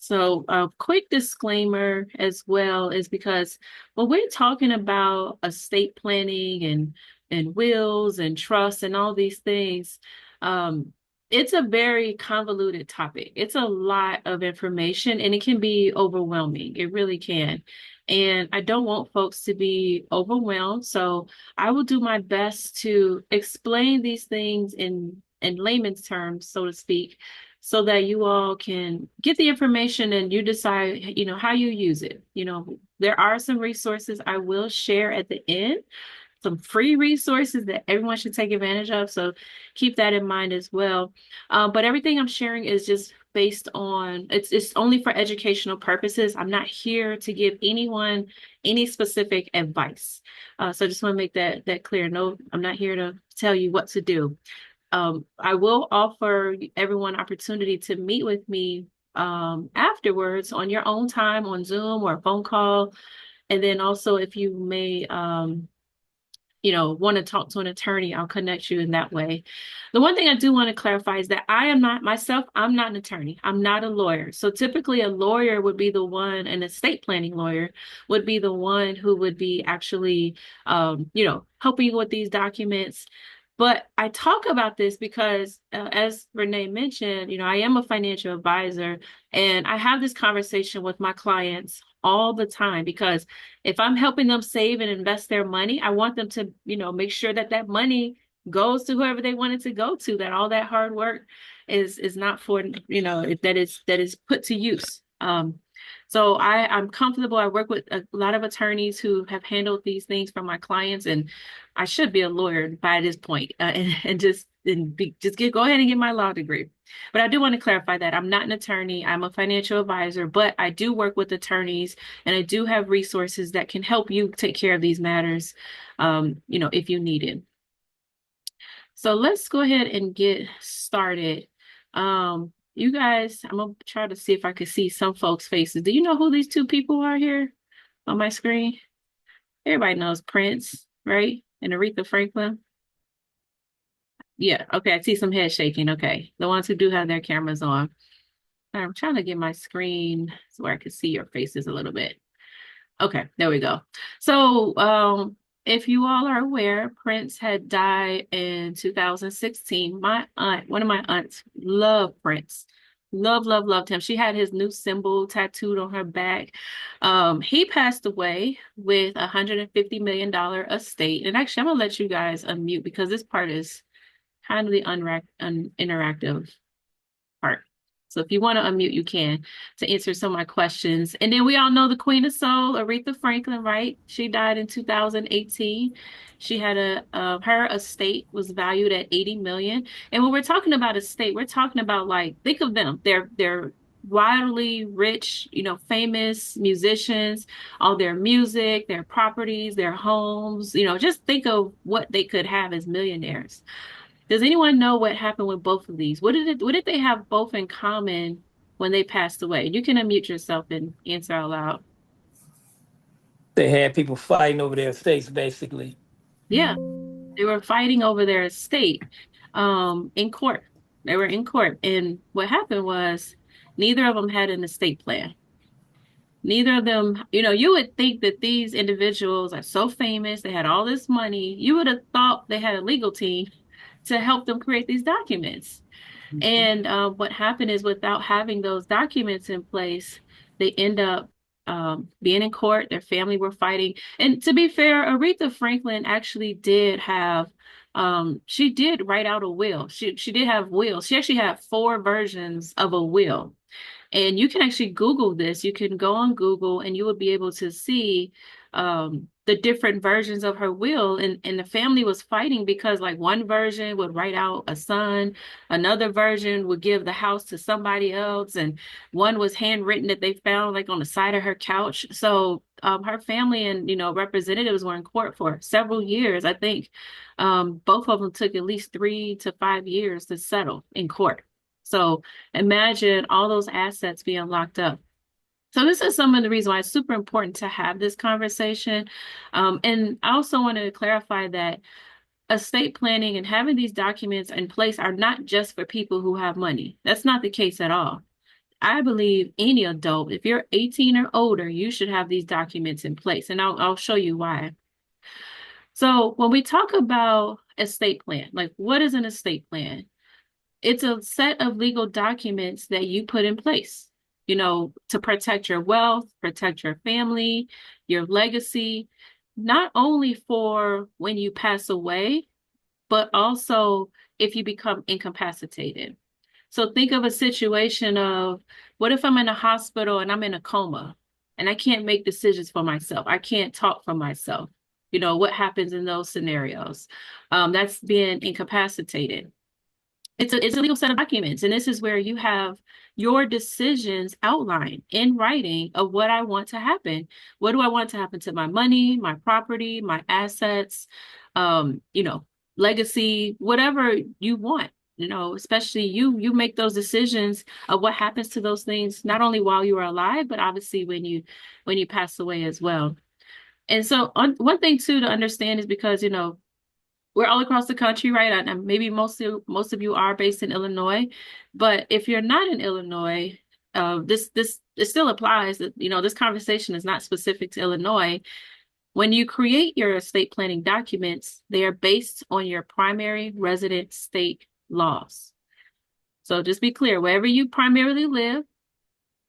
So a quick disclaimer as well is because when we're talking about estate planning and wills and trusts and all these things, um, it's a very convoluted topic. It's a lot of information and it can be overwhelming. It really can. And I don't want folks to be overwhelmed. So I will do my best to explain these things in layman's terms, so to speak, so that you all can get the information and you decide, how you use it. There are some resources I will share at the end, some free resources that everyone should take advantage of. So keep that in mind as well. But everything I'm sharing is just based on it's only for educational purposes. I'm not here to give anyone any specific advice. So I just want to make that clear. No, I'm not here to tell you what to do. I will offer everyone opportunity to meet with me afterwards on your own time on Zoom or a phone call. And then also if you may want to talk to an attorney, I'll connect you in that way. The one thing I do want to clarify is that I am not myself, I'm not an attorney. I'm not a lawyer. So typically a lawyer would be the one, an estate planning lawyer would be the one who would be actually, helping you with these documents. But I talk about this because, as Renee mentioned, I am a financial advisor and I have this conversation with my clients all the time because if I'm helping them save and invest their money, I want them to, make sure that that money goes to whoever they want it to go to, that all that hard work is not for, that is put to use. So I'm comfortable. I work with a lot of attorneys who have handled these things for my clients, and I should be a lawyer by this point, and go ahead and get my law degree. But I do want to clarify that I'm not an attorney. I'm a financial advisor, but I do work with attorneys, and I do have resources that can help you take care of these matters, if you need it. So let's go ahead and get started. You guys, I'm gonna try to see if I can see some folks' faces. Do you know who these two people are here on my screen? Everybody knows Prince, right? And Aretha Franklin. Yeah, okay, I see some head shaking. Okay, the ones who do have their cameras on. I'm trying to get my screen so I can see your faces a little bit. Okay, there we go. So, if you all are aware, Prince had died in 2016. My aunt, one of my aunts, loved Prince. Loved him. She had his new symbol tattooed on her back. He passed away with $150 million estate. And actually, I'm gonna let you guys unmute because this part is kind of the interactive part. So if you want to unmute, you can to answer some of my questions. And then we all know the Queen of Soul, Aretha Franklin, right? She died in 2018. She had her estate was valued at 80 million. And when we're talking about estate, we're talking about think of them. They're wildly rich, famous musicians, all their music, their properties, their homes, just think of what they could have as millionaires. Does anyone know what happened with both of these? What did they have both in common when they passed away? You can unmute yourself and answer out loud. They had people fighting over their estates, basically. Yeah, they were fighting over their estate in court. They were in court. And what happened was neither of them had an estate plan. Neither of them, you would think that these individuals are so famous, they had all this money. You would have thought they had a legal team to help them create these documents. And what happened is without having those documents in place, they end up being in court. Their family were fighting. And to be fair, Aretha Franklin actually did have, she did write out a will. She did have wills. She actually had four versions of a will. And you can actually Google this. You can go on Google and you will be able to see the different versions of her will. And the family was fighting because one version would write out a son, another version would give the house to somebody else, and one was handwritten that they found on the side of her couch. So her family and representatives were in court for several years. I think both of them took at least 3 to 5 years to settle in court. So imagine all those assets being locked up. So this is some of the reason why it's super important to have this conversation. And I also wanted to clarify that estate planning and having these documents in place are not just for people who have money. That's not the case at all. I believe any adult, if you're 18 or older, you should have these documents in place. And I'll show you why. So when we talk about estate plan, like what is an estate plan? It's a set of legal documents that you put in place, to protect your wealth, protect your family, your legacy, not only for when you pass away, but also if you become incapacitated. So think of a situation of what if I'm in a hospital and I'm in a coma and I can't make decisions for myself? I can't talk for myself. What happens in those scenarios? That's being incapacitated. It's a legal set of documents, and this is where you have your decisions outlined in writing of what I want to happen. What do I want to happen to my money, my property, my assets, um, you know, legacy, whatever you want. Especially you make those decisions of what happens to those things, not only while you are alive, but obviously when you pass away as well. And so one thing too to understand is because we're all across the country, right? And maybe most of you are based in Illinois, but if you're not in Illinois, this it still applies. That this conversation is not specific to Illinois. When you create your estate planning documents, they are based on your primary resident state laws. So just be clear, wherever you primarily live,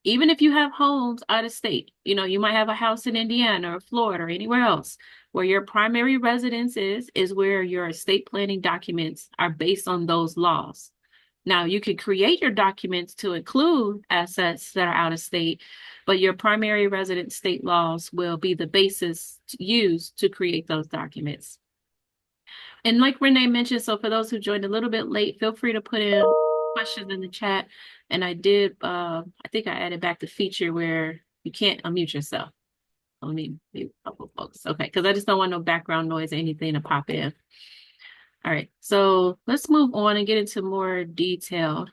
even if you have homes out of state, you might have a house in Indiana or Florida or anywhere else where your primary residence is where your estate planning documents are based on those laws. Now, you can create your documents to include assets that are out of state, but your primary residence state laws will be the basis used to create those documents. And like Renee mentioned, so for those who joined a little bit late, feel free to put in questions in the chat. And I think I added back the feature where you can't unmute yourself. Let me mute a couple of folks. Okay, because I just don't want no background noise or anything to pop in. All right, so let's move on and get into more detail.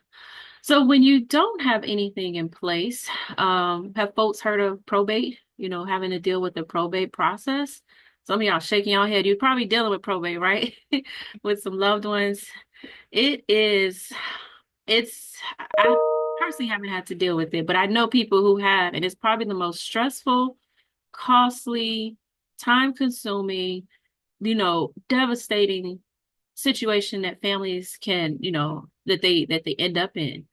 So when you don't have anything in place, have folks heard of probate? Having to deal with the probate process. Some of y'all shaking your head. You're probably dealing with probate, right? With some loved ones. I personally haven't had to deal with it, but I know people who have, and it's probably the most stressful, costly, time-consuming, devastating situation that families can, that they end up in.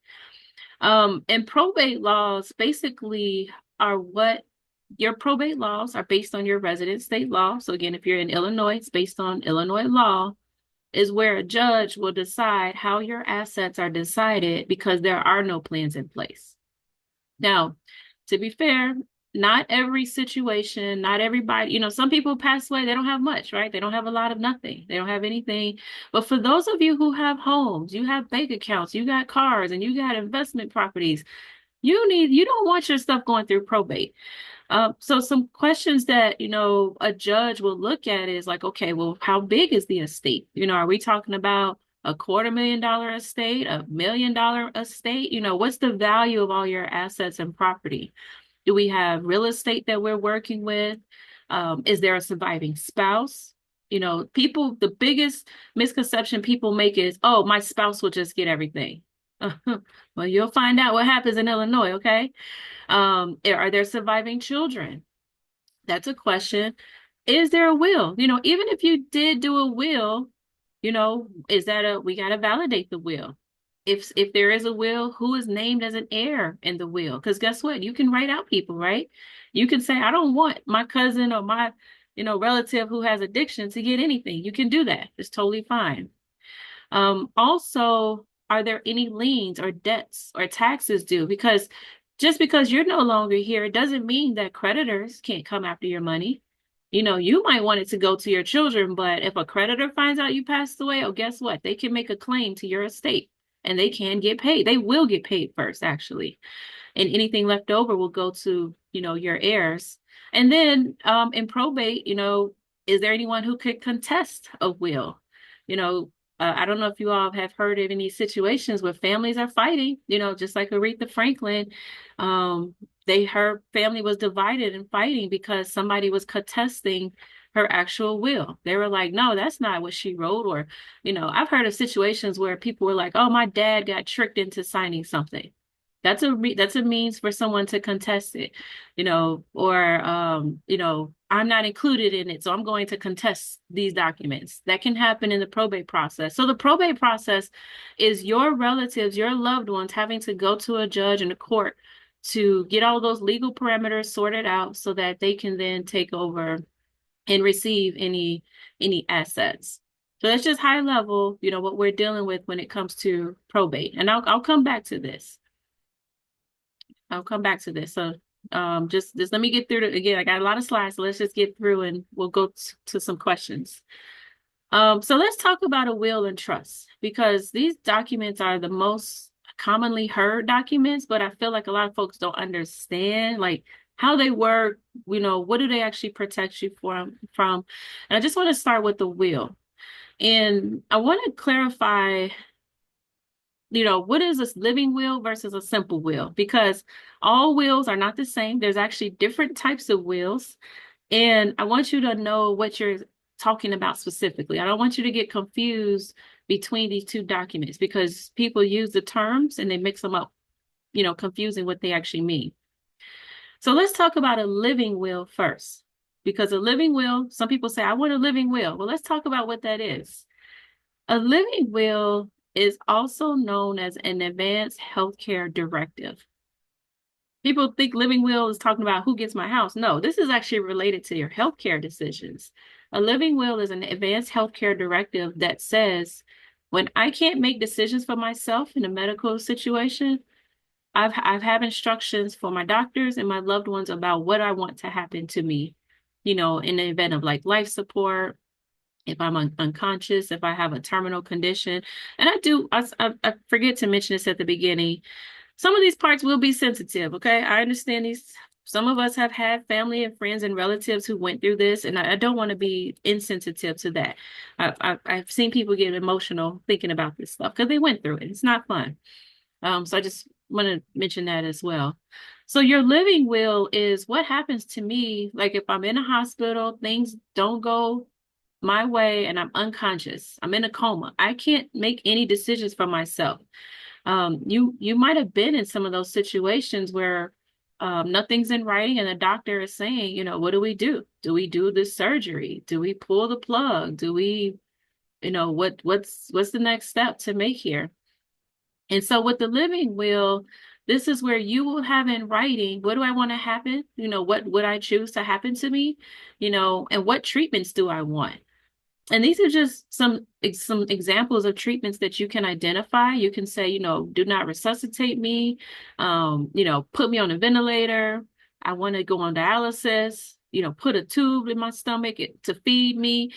And probate laws basically are what your probate laws are based on your resident state law. So again, if you're in Illinois, it's based on Illinois law, is where a judge will decide how your assets are decided because there are no plans in place. Now, to be fair, not every situation, not everybody, some people pass away, they don't have much, right? They don't have a lot of nothing. They don't have anything. But for those of you who have homes, you have bank accounts, you got cars, and you got investment properties, you don't want your stuff going through probate. So some questions that, a judge will look at is like, okay, well, how big is the estate? Are we talking about $250,000 estate, $1 million estate? What's the value of all your assets and property? Do we have real estate that we're working with? Is there a surviving spouse? The biggest misconception people make is, oh, my spouse will just get everything. Well, you'll find out what happens in Illinois, okay? Are there surviving children? That's a question. Is there a will? Even if you did do a will, we got to validate the will. If there is a will, who is named as an heir in the will? Because guess what? You can write out people, right? You can say, I don't want my cousin or my, relative who has addiction to get anything. You can do that. It's totally fine. Also, are there any liens or debts or taxes due? Because just because you're no longer here, it doesn't mean that creditors can't come after your money. You might want it to go to your children, but if a creditor finds out you passed away, oh, guess what? They can make a claim to your estate and they can get paid. They will get paid first, actually. And anything left over will go to, your heirs. And then in probate, is there anyone who could contest a will? I don't know if you all have heard of any situations where families are fighting, just like Aretha Franklin. Her family was divided and fighting because somebody was contesting her actual will. They were like, no, that's not what she wrote. Or, I've heard of situations where people were like, oh, my dad got tricked into signing something. That's a means for someone to contest it, or I'm not included in it, so I'm going to contest these documents. That can happen in the probate process. So the probate process is your relatives, your loved ones having to go to a judge and a court to get all those legal parameters sorted out so that they can then take over and receive any assets. So that's just high level, what we're dealing with when it comes to probate. And I'll come back to this. I'll come back to this. So just let me get through it again. I got a lot of slides, so let's just get through and we'll go to some questions. So let's talk about a will and trust because these documents are the most commonly heard documents, but I feel like a lot of folks don't understand like how they work, what do they actually protect you from? And I just want to start with the will. And I want to clarify what is a living will versus a simple will? Because all wills are not the same. There's actually different types of wills. And I want you to know what you're talking about specifically. I don't want you to get confused between these two documents because people use the terms and they mix them up, confusing what they actually mean. So let's talk about a living will first. Because a living will, some people say, I want a living will. Well, let's talk about what that is. A living will is also known as an advanced healthcare directive. People think living will is talking about who gets my house. No, this is actually related to your healthcare decisions. A living will is an advanced healthcare directive that says, when I can't make decisions for myself in a medical situation, I've had instructions for my doctors and my loved ones about what I want to happen to me, in the event of like life support, if I'm unconscious, if I have a terminal condition. And I forget to mention this at the beginning. Some of these parts will be sensitive, okay? I understand these. Some of us have had family and friends and relatives who went through this, and I don't want to be insensitive to that. I've seen people get emotional thinking about this stuff because they went through it. It's not fun. So I just want to mention that as well. So your living will is what happens to me, like if I'm in a hospital, things don't go my way and I'm unconscious. I'm in a coma. I can't make any decisions for myself. You might have been in some of those situations where nothing's in writing and the doctor is saying, what do we do? Do we do this surgery? Do we pull the plug? Do we, what's the next step to make here? And so with the living will, this is where you will have in writing, what do I want to happen? What would I choose to happen to me? And what treatments do I want? And these are just some examples of treatments that you can identify. You can say, do not resuscitate me, put me on a ventilator. I want to go on dialysis, put a tube in my stomach to feed me,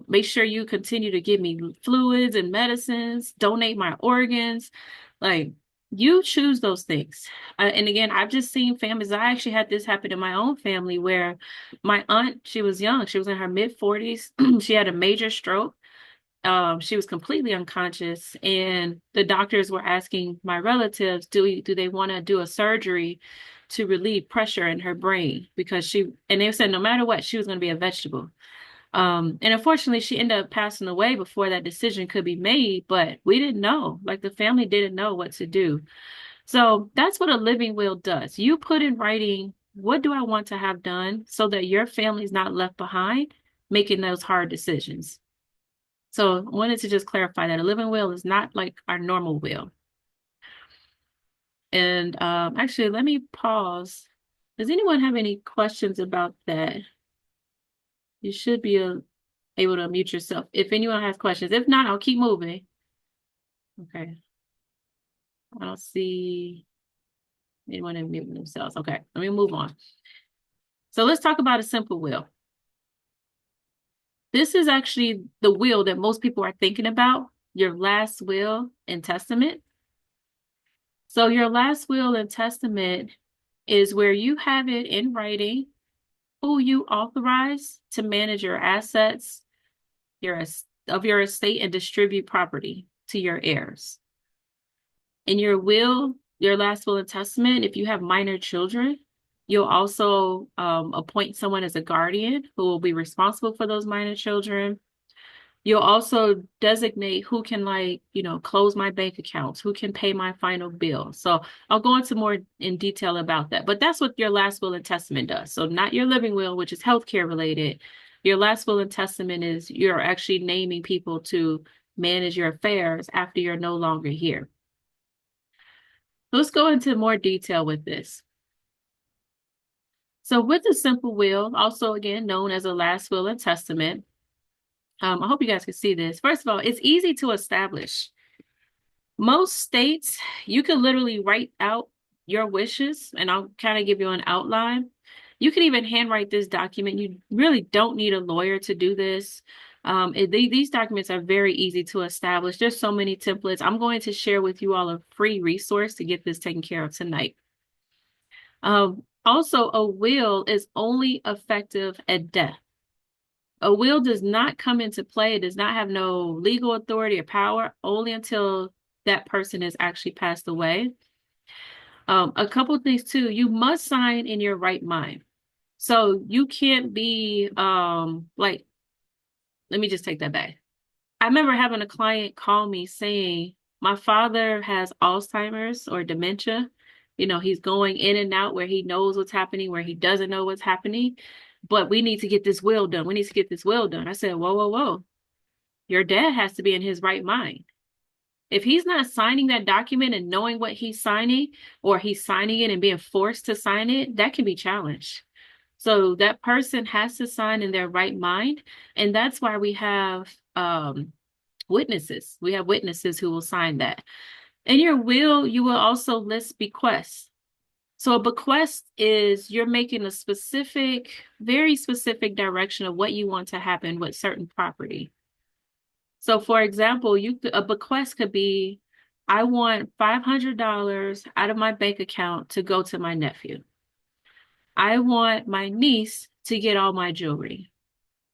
make sure you continue to give me fluids and medicines, donate my organs. Like you choose those things. And again, I've just seen families. I actually had this happen in my own family where my aunt, she was young. She was in her mid 40s. She had a major stroke. She was completely unconscious, and the doctors were asking my relatives, do they want to do a surgery to relieve pressure in her brain and they said no matter what, she was going to be a vegetable. And unfortunately, she ended up passing away before that decision could be made, but we didn't know, like the family didn't know what to do. So that's what a living will does. You put in writing, what do I want to have done so that your family's not left behind making those hard decisions. So I wanted to just clarify that a living will is not like our normal will. And actually, let me pause. Does anyone have any questions about that? You should be able to unmute yourself if anyone has questions. If not, I'll keep moving. Okay. I don't see anyone unmuting themselves. Okay, let me move on. So let's talk about a simple will. This is actually the will that most people are thinking about, your last will and testament. So your last will and testament is where you have it in writing who you authorize to manage your assets, of your estate and distribute property to your heirs. In your will, your last will and testament, if you have minor children, you'll also appoint someone as a guardian who will be responsible for those minor children. You'll also designate who can close my bank accounts, who can pay my final bill. So I'll go into more in detail about that. But that's what your last will and testament does. So not your living will, which is healthcare related. Your last will and testament is you're actually naming people to manage your affairs after you're no longer here. Let's go into more detail with this. So with a simple will, also again known as a last will and testament, I hope you guys can see this. First of all, it's easy to establish. Most states, you can literally write out your wishes, and I'll kind of give you an outline. You can even handwrite this document. You really don't need a lawyer to do this. These documents are very easy to establish. There's so many templates. I'm going to share with you all a free resource to get this taken care of tonight. Also, a will is only effective at death. A will does not come into play. It does not have no legal authority or power only until that person has actually passed away. A couple of things too, you must sign in your right mind. So you can't be let me just take that back. I remember having a client call me saying, my father has Alzheimer's or dementia. He's going in and out where he knows what's happening, where he doesn't know what's happening. But we need to get this will done. We need to get this will done. I said, whoa, whoa, whoa. Your dad has to be in his right mind. If he's not signing that document and knowing what he's signing, or he's signing it and being forced to sign it, that can be challenged. So that person has to sign in their right mind. And that's why we have witnesses. We have witnesses who will sign that. In your will, you will also list bequests. So a bequest is you're making a specific, very specific direction of what you want to happen with certain property. So for example, a bequest could be, I want $500 out of my bank account to go to my nephew. I want my niece to get all my jewelry.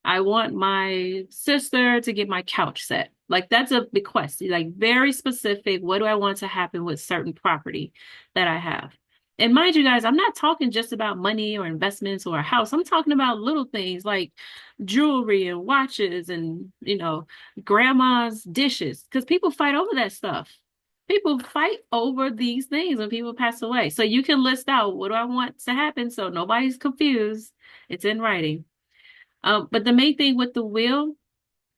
I want my sister to get my couch set. Like that's a bequest, like very specific. What do I want to happen with certain property that I have? And mind you guys, I'm not talking just about money or investments or a house. I'm talking about little things like jewelry and watches and, grandma's dishes, because people fight over that stuff. People fight over these things when people pass away. So you can list out, what do I want to happen so nobody's confused? It's in writing. But the main thing with the will,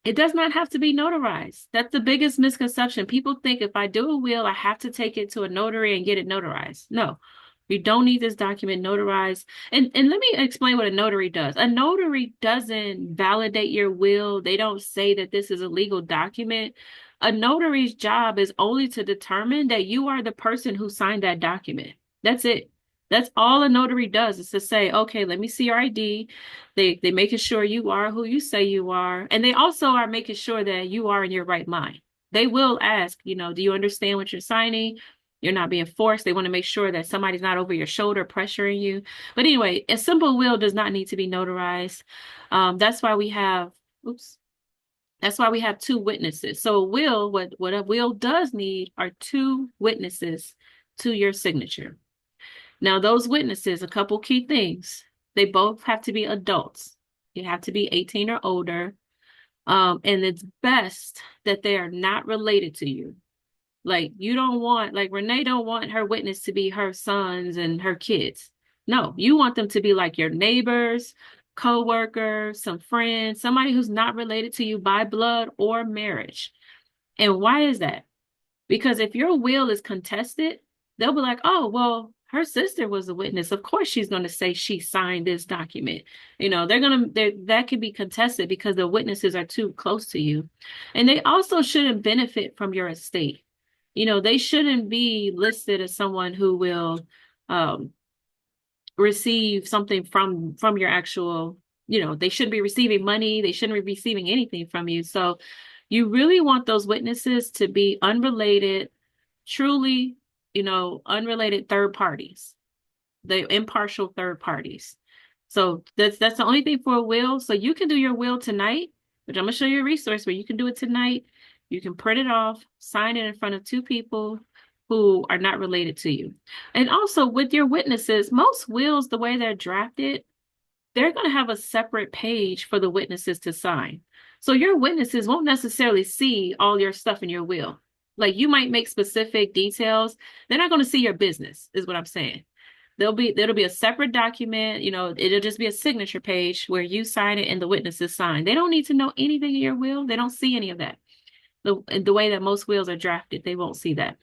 it does not have to be notarized. That's the biggest misconception. People think if I do a will, I have to take it to a notary and get it notarized. No, you don't need this document notarized. And let me explain what a notary does. A notary doesn't validate your will. They don't say that this is a legal document. A notary's job is only to determine that you are the person who signed that document. That's it. That's all a notary does, is to say, okay, let me see your ID. They making sure you are who you say you are. And they also are making sure that you are in your right mind. They will ask, do you understand what you're signing? You're not being forced. They want to make sure that somebody's not over your shoulder pressuring you. But anyway, a simple will does not need to be notarized. That's why we have, that's why we have two witnesses. So a will, what a will does need are two witnesses to your signature. Now, those witnesses, a couple key things. They both have to be adults. You have to be 18 or older. And it's best that they are not related to you. Like you don't want, like Renee don't want her witness to be her sons and her kids. No, you want them to be like your neighbors, co-workers, some friends, somebody who's not related to you by blood or marriage. And why is that? Because if your will is contested, they'll be like, oh, well, her sister was a witness. Of course, she's going to say she signed this document. That could be contested because the witnesses are too close to you. And they also shouldn't benefit from your estate. They shouldn't be listed as someone who will receive something from your actual, they shouldn't be receiving money. They shouldn't be receiving anything from you. So you really want those witnesses to be unrelated, truly, unrelated third parties, the impartial third parties. So that's the only thing for a will. So you can do your will tonight, which I'm gonna show you a resource where you can do it tonight. You can print it off, sign it in front of two people who are not related to you. And also with your witnesses, most wills, the way they're drafted, they're going to have a separate page for the witnesses to sign. So your witnesses won't necessarily see all your stuff in your will. Like you might make specific details. They're not going to see your business, is what I'm saying. There'll be a separate document, it'll just be a signature page where you sign it and the witnesses sign. They don't need to know anything in your will. They don't see any of that. The way that most wills are drafted, they won't see that.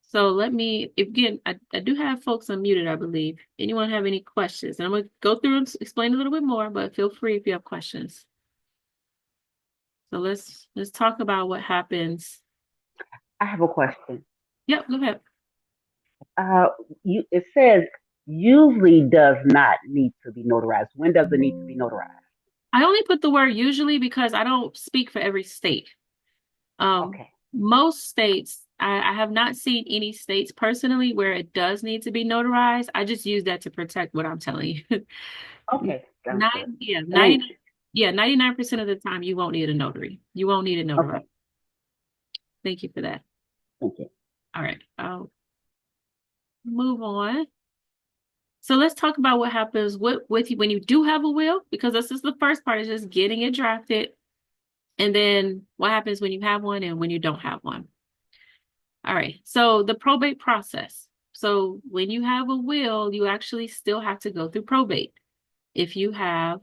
So again, I do have folks unmuted, I believe. Anyone have any questions? And I'm gonna go through and explain a little bit more, but feel free if you have questions. So let's talk about what happens. I have a question. Yep, go ahead. Uh, it says usually does not need to be notarized. When does it need to be notarized? I only put the word usually because I don't speak for every state. Okay. Most states, I have not seen any states personally where it does need to be notarized. I just use that to protect what I'm telling you. Okay. Sounds good. Nine, yeah, Thanks. 99% of the time you won't need a notary. You won't need a notary. Okay. Thank you for that. Thank you. All right, I'll move on. So let's talk about what happens with you when you do have a will, because this is the first part is just getting it drafted. And then what happens when you have one and when you don't have one. All right. So the probate process. So when you have a will, you actually still have to go through probate. If you have,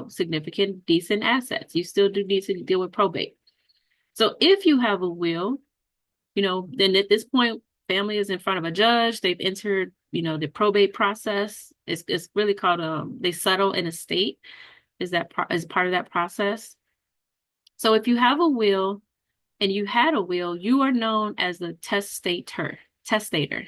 significant, decent assets, you still do need to deal with probate. So if you have a will, then at this point, family is in front of a judge. They've entered, the probate process. It's really called they settle an estate. Is part of that process. So if you have a will and you had a will, you are known as the testator. Testator.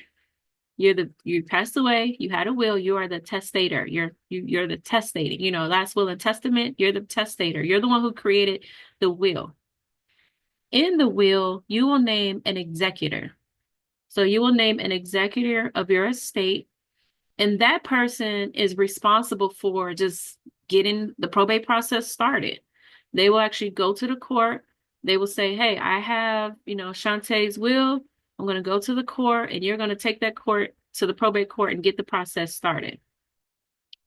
You passed away, you had a will, you are the testator. You're the testating. Last will and testament, you're the testator. You're the one who created the will. In the will, you will name an executor. So you will name an executor of your estate, and that person is responsible for just getting the probate process started. They will actually go to the court. They will say, hey, I have, Shantae's will. I'm going to go to the court and you're going to take that court to the probate court and get the process started.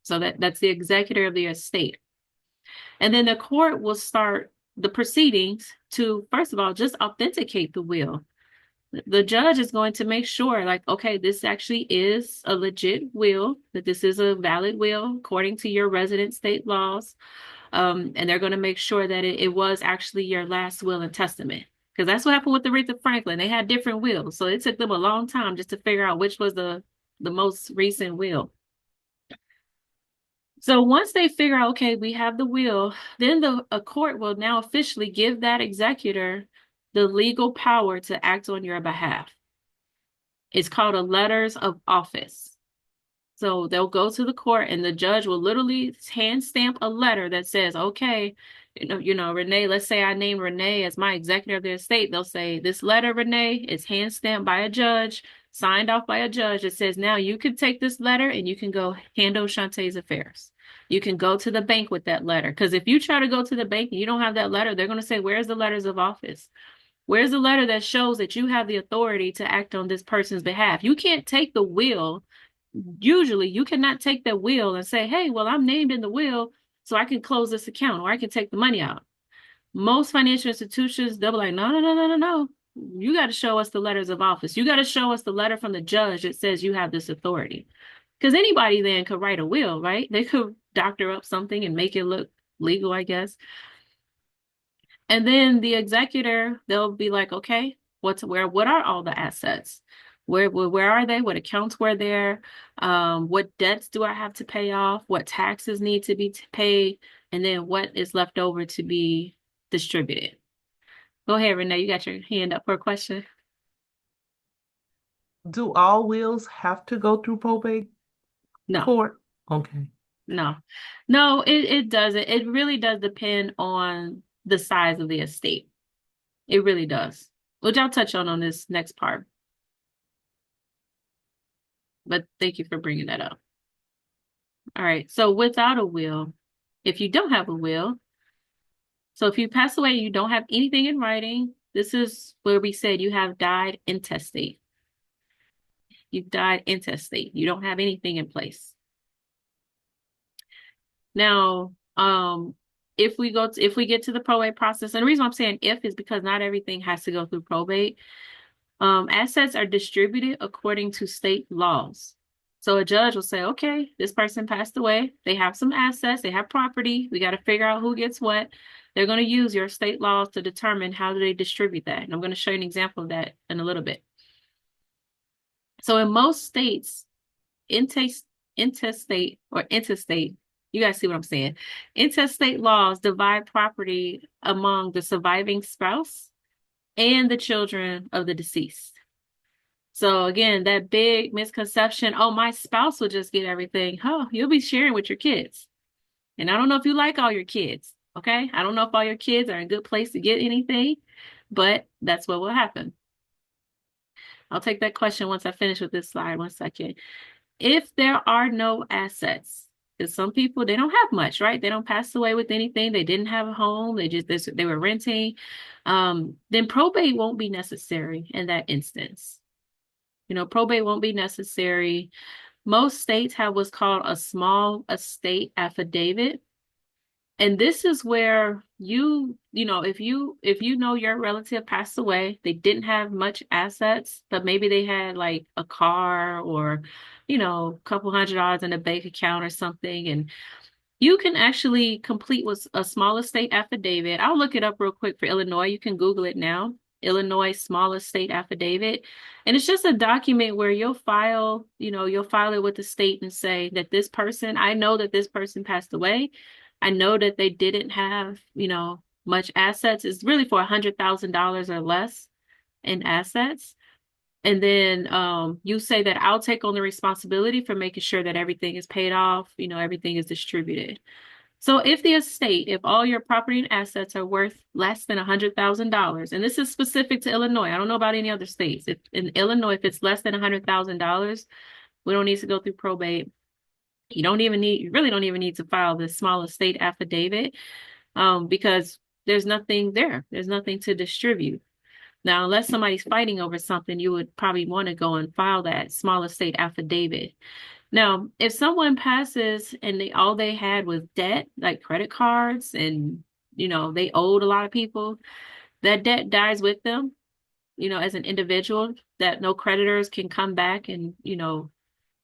So that's the executor of the estate. And then the court will start the proceedings to, first of all, just authenticate the will. The judge is going to make sure, like, okay, this actually is a legit will, that this is a valid will according to your resident state laws. And they're going to make sure that it was actually your last will and testament. Because that's what happened with Aretha Franklin. They had different wills. So it took them a long time just to figure out which was the most recent will. So once they figure out, okay, we have the will, then a court will now officially give that executor the legal power to act on your behalf. It's called a letters of office. So they'll go to the court and the judge will literally hand stamp a letter that says, okay, Renee, let's say I name Renee as my executor of the estate. They'll say this letter, Renee, is hand stamped by a judge, signed off by a judge. It says, now you can take this letter and you can go handle Shantae's affairs. You can go to the bank with that letter. Because if you try to go to the bank and you don't have that letter, they're going to say, where's the letters of office? Where's the letter that shows that you have the authority to act on this person's behalf? You can't take the will. Usually, you cannot take that will and say, hey, well, I'm named in the will, so I can close this account or I can take the money out. Most financial institutions, they'll be like, no, no, no, no, no, no. You got to show us the letters of office. You got to show us the letter from the judge that says you have this authority. Because anybody then could write a will, right? They could doctor up something and make it look legal, I guess. And then the executor, they'll be like, okay, what are all the assets? Where are they? What accounts were there? What debts do I have to pay off? What taxes need to be paid? And then what is left over to be distributed? Go ahead, Renee. You got your hand up for a question? Do all wills have to go through probate No, court? Okay. no, no, it doesn't. It really does depend on the size of the estate. It really does, which I'll touch on this next part. But thank you for bringing that up. All right. So without a will, if you don't have a will, so if you pass away, you don't have anything in writing. This is where we said you have died intestate. You've died intestate. You don't have anything in place. Now, Um, if we get to the probate process, and the reason I'm saying if is because not everything has to go through probate. Assets are distributed according to state laws. So a judge will say, okay, this person passed away. They have some assets, they have property. We got to figure out who gets what. They're going to use your state laws to determine how do they distribute that. And I'm going to show you an example of that in a little bit. So in most states, intestate or interstate, you guys see what I'm saying? Intestate laws divide property among the surviving spouse and the children of the deceased. So again, that big misconception, oh, my spouse will just get everything. Oh, you'll be sharing with your kids. And I don't know if you like all your kids, okay? I don't know if all your kids are in a good place to get anything, but that's what will happen. I'll take that question once I finish with this slide. 1 second. If there are no assets, because some people, they don't have much, right? They don't pass away with anything. They didn't have a home. They were renting. Then probate won't be necessary in that instance. Probate won't be necessary. Most states have what's called a small estate affidavit. And this is where if you know your relative passed away, they didn't have much assets, but maybe they had like a car or, a couple $100 in a bank account or something. And you can actually complete with a small estate affidavit. I'll look it up real quick for Illinois. You can Google it now. Illinois small estate affidavit. And it's just a document where you'll file it with the state and say that I know that this person passed away. I know that they didn't have, much assets. It's really for $100,000 or less in assets. And then you say that I'll take on the responsibility for making sure that everything is paid off, everything is distributed. So if all your property and assets are worth less than $100,000, and this is specific to Illinois, I don't know about any other states. If in Illinois, if it's less than $100,000, we don't need to go through probate. You really don't even need to file the small estate affidavit, because there's nothing there. There's nothing to distribute. Now, unless somebody's fighting over something, you would probably want to go and file that small estate affidavit. Now, if someone passes and all they had was debt, like credit cards, and they owed a lot of people, that debt dies with them, as an individual, that no creditors can come back and,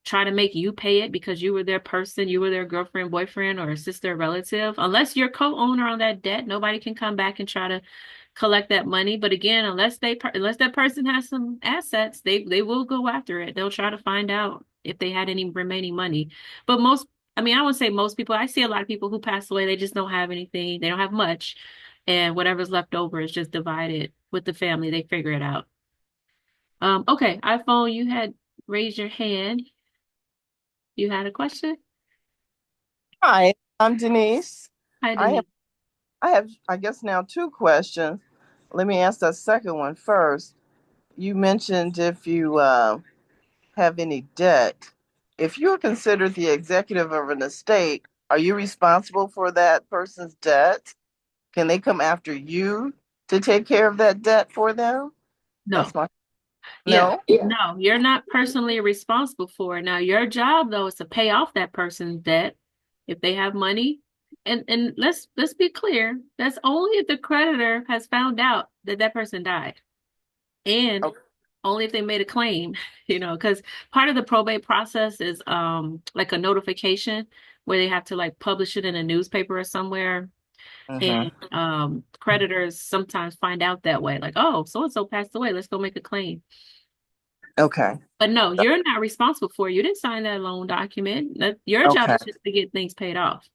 try to make you pay it because you were their person, you were their girlfriend, boyfriend, or sister, relative. Unless you're co-owner on that debt, nobody can come back and try to collect that money. But again, unless that person has some assets, they will go after it. They'll try to find out if they had any remaining money. But I wouldn't say most people. I see a lot of people who pass away, they just don't have anything. They don't have much. And whatever's left over is just divided with the family. They figure it out. Okay, iPhone, you had raised your hand. You had a question? Hi, I'm Denise. Hi, I have, Denise. I guess now two questions. Let me ask that second one first. You mentioned if you have any debt. If you're considered the executive of an estate, are you responsible for that person's debt? Can they come after you to take care of that debt for them? No. That's my Yeah. no. No, you're not personally responsible for it. Now, your job though is to pay off that person's debt if they have money. And let's be clear, that's only if the creditor has found out that that person died. And Okay. only if they made a claim, because part of the probate process is like a notification where they have to like publish it in a newspaper or somewhere. And Mm-hmm. creditors sometimes find out that way, like, oh, so and so passed away, let's go make a claim. Okay. But no, you're not responsible for it. You didn't sign that loan document. Your job Okay. is just to get things paid off.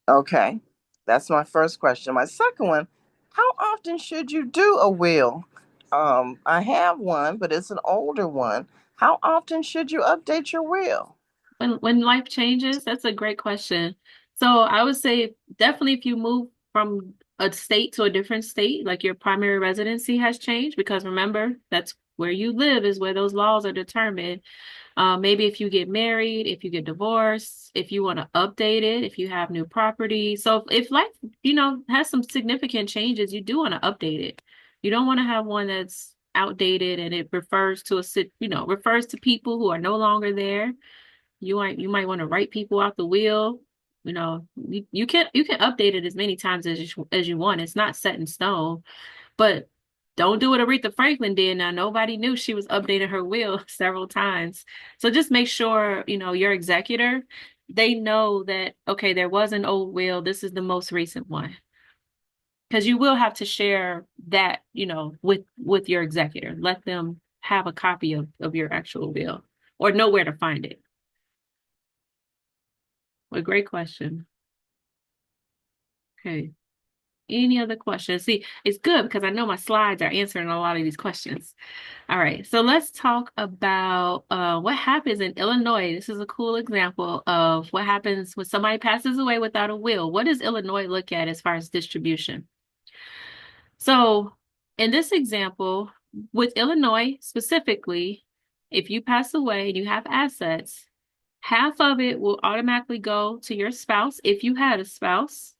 Okay. That's my first question. My second one, how often should you do a will? I have one, but it's an older one. How often should you update your will? When life changes, that's a great question. So I would say definitely if you move from a state to a different state, like your primary residency has changed, because remember, that's where you live is where those laws are determined. Maybe if you get married, if you get divorced, if you want to update it, if you have new property. So if life, has some significant changes, you do want to update it. You don't want to have one that's outdated and it refers to refers to people who are no longer there. You might want to write people out the will. You can update it as many times as you want. It's not set in stone, but don't do what Aretha Franklin did. Now, nobody knew she was updating her will several times. So just make sure, your executor, they know that, okay, there was an old will. This is the most recent one. Because you will have to share that, with your executor. Let them have a copy of your actual will or know where to find it. A great question. Okay. Any other questions? See, it's good because I know my slides are answering a lot of these questions. All right, so let's talk about what happens in Illinois. This is a cool example of what happens when somebody passes away without a will. What does Illinois look at as far as distribution? So in this example, with Illinois specifically, if you pass away and you have assets, half of it will automatically go to your spouse if you had a spouse.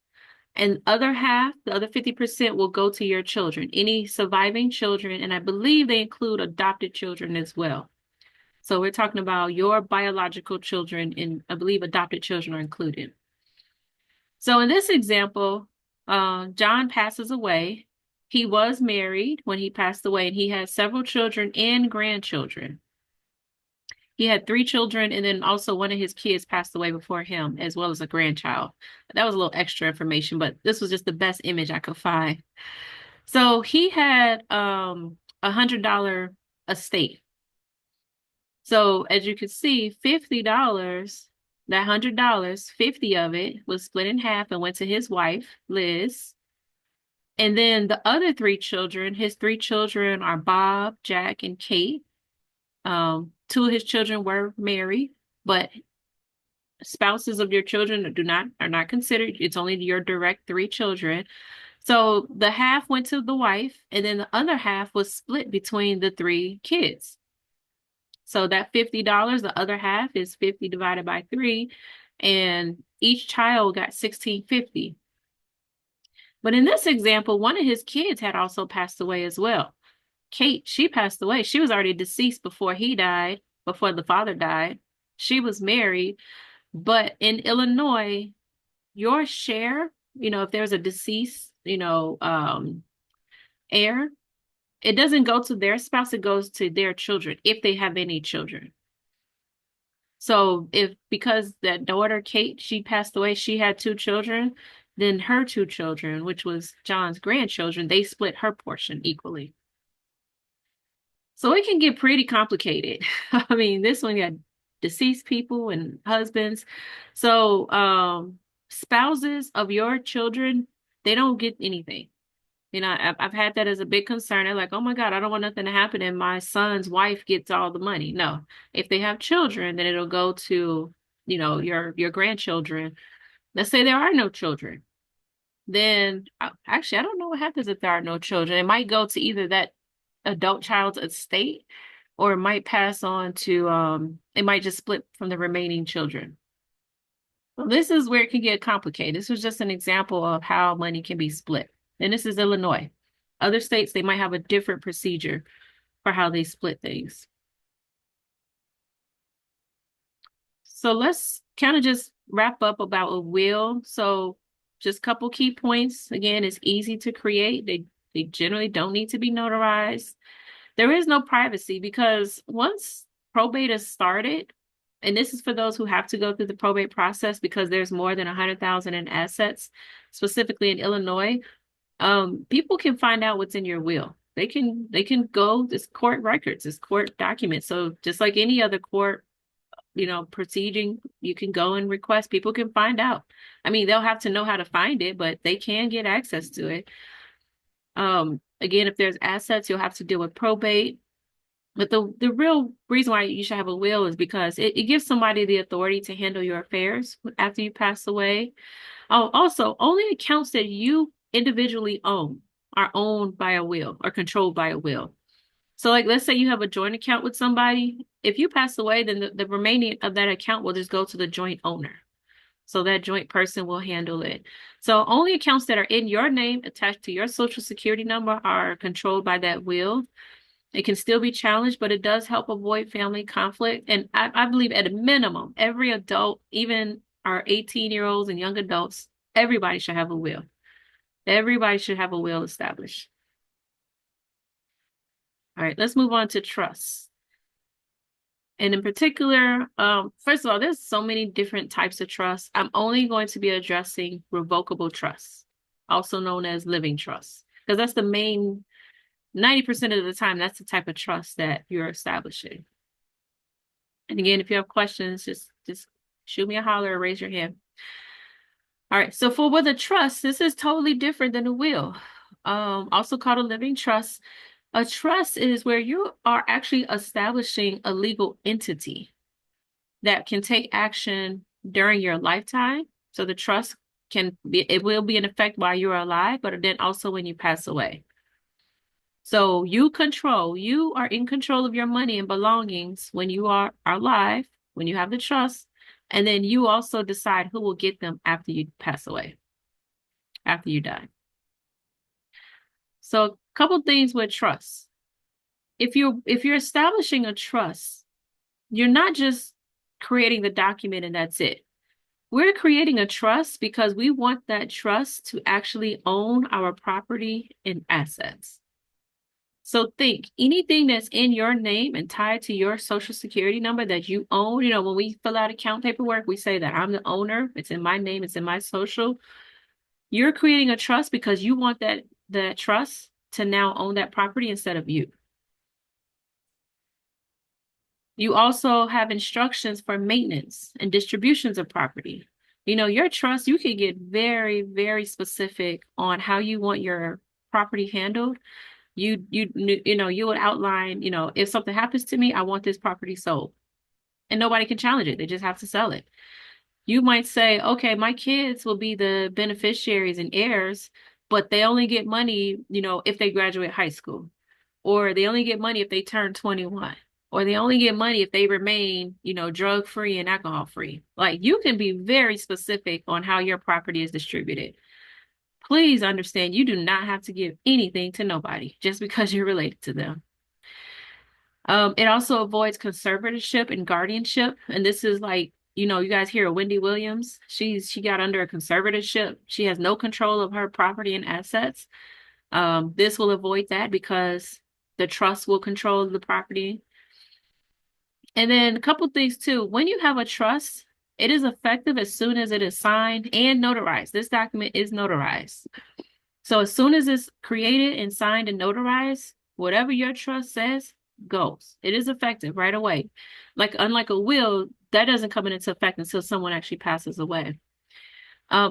And other half, the other 50% will go to your children, any surviving children, and I believe they include adopted children as well. So we're talking about your biological children, and I believe adopted children are included. So in this example, John passes away. He was married when he passed away, and he had several children and grandchildren. He had 3 children, and then also one of his kids passed away before him, as well as a grandchild. That was a little extra information, but this was just the best image I could find. So he had $100 estate. So as you can see, $50, that $100, 50 of it was split in half and went to his wife, Liz. And then the other 3 children, his 3 children are Bob, Jack, and Kate. 2 of his children were married, but spouses of your children are not considered. It's only your direct 3 children. So the half went to the wife, and then the other half was split between the 3 kids. So that $50, the other half is 50 divided by 3, and each child got $16.50. But in this example, one of his kids had also passed away as well. Kate, she passed away. She was already deceased before the father died. She was married. But in Illinois, your share, if there's a deceased, heir, it doesn't go to their spouse, it goes to their children, if they have any children. So because that daughter, Kate, she passed away, she had 2 children, then her 2 children, which was John's grandchildren, they split her portion equally. So it can get pretty complicated. I mean, this one got deceased people and husbands. So spouses of your children, they don't get anything. I've had that as a big concern. They're like, oh my God, I don't want nothing to happen and my son's wife gets all the money. No, if they have children, then it'll go to, your grandchildren. Let's say there are no children. Then actually, I don't know what happens if there are no children. It might go to either that adult child's estate, or it might pass on to, it might just split from the remaining children. Well, this is where it can get complicated. This was just an example of how money can be split. And this is Illinois. Other states, they might have a different procedure for how they split things. So let's kind of just wrap up about a will. So just a couple key points. Again, it's easy to create. They generally don't need to be notarized. There is no privacy because once probate is started, and this is for those who have to go through the probate process because there's more than 100,000 in assets, specifically in Illinois, people can find out what's in your will. They can go, it's court records, it's court documents. So just like any other court, proceeding, you can go and request, people can find out. I mean, they'll have to know how to find it, but they can get access to it. Again, if there's assets, you'll have to deal with probate. But the real reason why you should have a will is because it gives somebody the authority to handle your affairs after you pass away. Oh, also, only accounts that you individually own are owned by a will or controlled by a will. So like, let's say you have a joint account with somebody. If you pass away, then the remaining of that account will just go to the joint owner. So that joint person will handle it. So only accounts that are in your name attached to your social security number are controlled by that will. It can still be challenged, but it does help avoid family conflict. And I believe at a minimum, every adult, even our 18-year-olds and young adults, everybody should have a will. Everybody should have a will established. All right, let's move on to trust. And in particular, first of all, there's so many different types of trust. I'm only going to be addressing revocable trusts, also known as living trusts, because that's the main 90% of the time, that's the type of trust that you're establishing. And again, if you have questions, just shoot me a holler or raise your hand. All right, so with a trust, this is totally different than a will, also called a living trust. A trust is where you are actually establishing a legal entity that can take action during your lifetime. So the trust it will be in effect while you're alive, but then also when you pass away. So you are in control of your money and belongings when you are alive, when you have the trust, and then you also decide who will get them after you pass away, after you die. So a couple things with trust. If you're establishing a trust, you're not just creating the document and that's it. We're creating a trust because we want that trust to actually own our property and assets. So think anything that's in your name and tied to your social security number that you own. You know, when we fill out account paperwork, we say that I'm the owner. It's in my name. It's in my social. You're creating a trust because you want that trust to now own that property instead of you. You also have instructions for maintenance and distributions of property. You know, your trust, you can get very, very specific on how you want your property handled. You would outline, if something happens to me, I want this property sold. And nobody can challenge it. They just have to sell it. You might say, okay, my kids will be the beneficiaries and heirs, but they only get money, if they graduate high school, or they only get money if they turn 21. Or they only get money if they remain, drug-free and alcohol-free. Like, you can be very specific on how your property is distributed. Please understand, you do not have to give anything to nobody just because you're related to them. It also avoids conservatorship and guardianship. And this is like, you guys hear of Wendy Williams. She got under a conservatorship. She has no control of her property and assets. This will avoid that because the trust will control the property. And then a couple things too. When you have a trust, it is effective as soon as it is signed and notarized. This document is notarized. So as soon as it's created and signed and notarized, whatever your trust says goes. It is effective right away. Like, unlike a will, that doesn't come into effect until someone actually passes away.